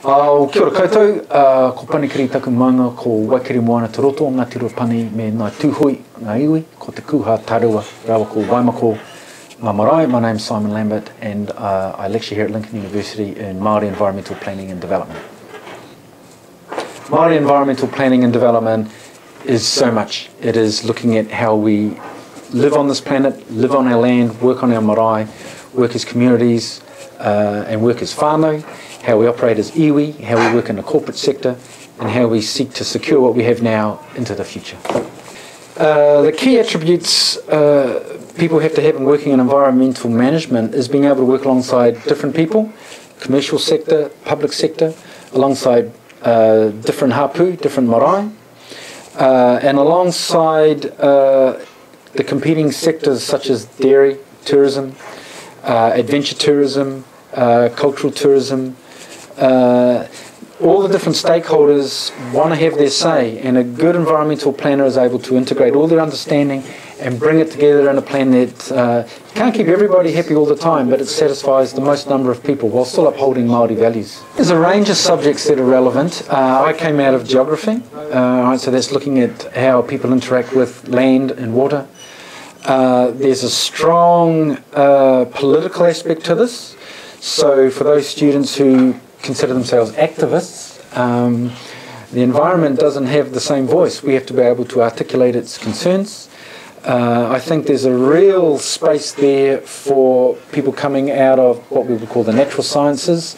Kia ora koutou, ko panikiri taku maunga ko Waikiri Moana Te Roto, ngā tiro pani me ngā tūhui, ngā iwi, ko te kuha tarua, rawa ko Waimako, ngā marae. My name's Simon Lambert and I lecture here at Lincoln University in Māori Environmental Planning and Development. Māori Environmental Planning and Development is so much. It is looking at how we live on this planet, live on our land, work on our marae, work as communities and work as whānau, how we operate as iwi, how we work in the corporate sector, and how we seek to secure what we have now into the future. The key attributes people have to have in working in environmental management is being able to work alongside different people, commercial sector, public sector, alongside different hapu, different marae, and alongside the competing sectors such as dairy, tourism, adventure tourism, cultural tourism. All the different stakeholders want to have their say, and a good environmental planner is able to integrate all their understanding and bring it together in a plan that can't keep everybody happy all the time, but it satisfies the most number of people while still upholding Māori values. There's a range of subjects that are relevant. I came out of geography, so that's looking at how people interact with land and water. There's a strong political aspect to this. So for those students who consider themselves activists, the environment doesn't have the same voice. We have to be able to articulate its concerns. I think there's a real space there for people coming out of what we would call the natural sciences,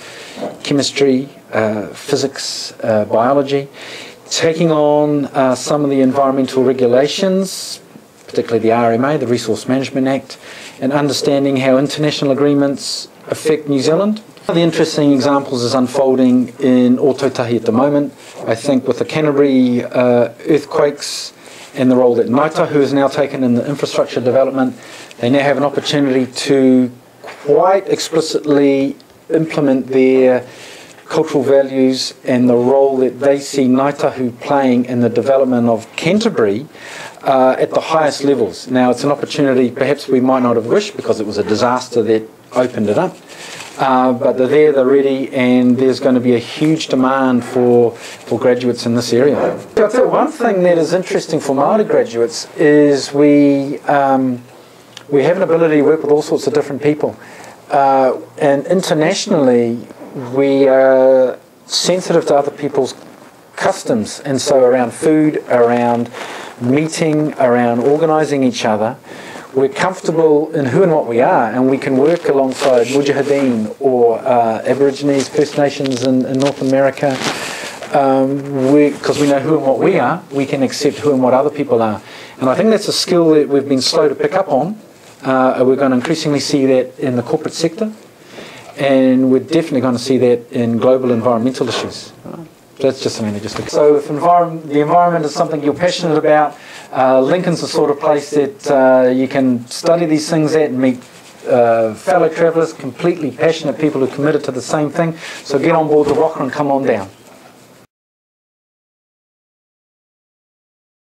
chemistry, physics, biology, taking on some of the environmental regulations, particularly the RMA, the Resource Management Act, and understanding how international agreements affect New Zealand. One of the interesting examples is unfolding in Ōtautahi at the moment. I think with the Canterbury earthquakes and the role that Ngātahu has now taken in the infrastructure development, they now have an opportunity to quite explicitly implement their cultural values and the role that they see Ngātahu playing in the development of Canterbury at the highest levels. Now it's an opportunity perhaps we might not have wished because it was a disaster that opened it up. But they're there, they're ready, and there's going to be a huge demand for graduates in this area. I'd say one thing that is interesting for Māori graduates is we have an ability to work with all sorts of different people. And internationally, we are sensitive to other people's customs, and so around food, around meeting, around organising each other, we're comfortable in who and what we are, and we can work alongside Mujahideen or Aborigines, First Nations in North America. Because we know who and what we are, we can accept who and what other people are. And I think that's a skill that we've been slow to pick up on. We're going to increasingly see that in the corporate sector, and we're definitely going to see that in global environmental issues. That's just something to just look at. So if the environment is something you're passionate about, Lincoln's the sort of place that you can study these things at and meet fellow travellers, completely passionate people who are committed to the same thing. So get on board the Waka and come on down.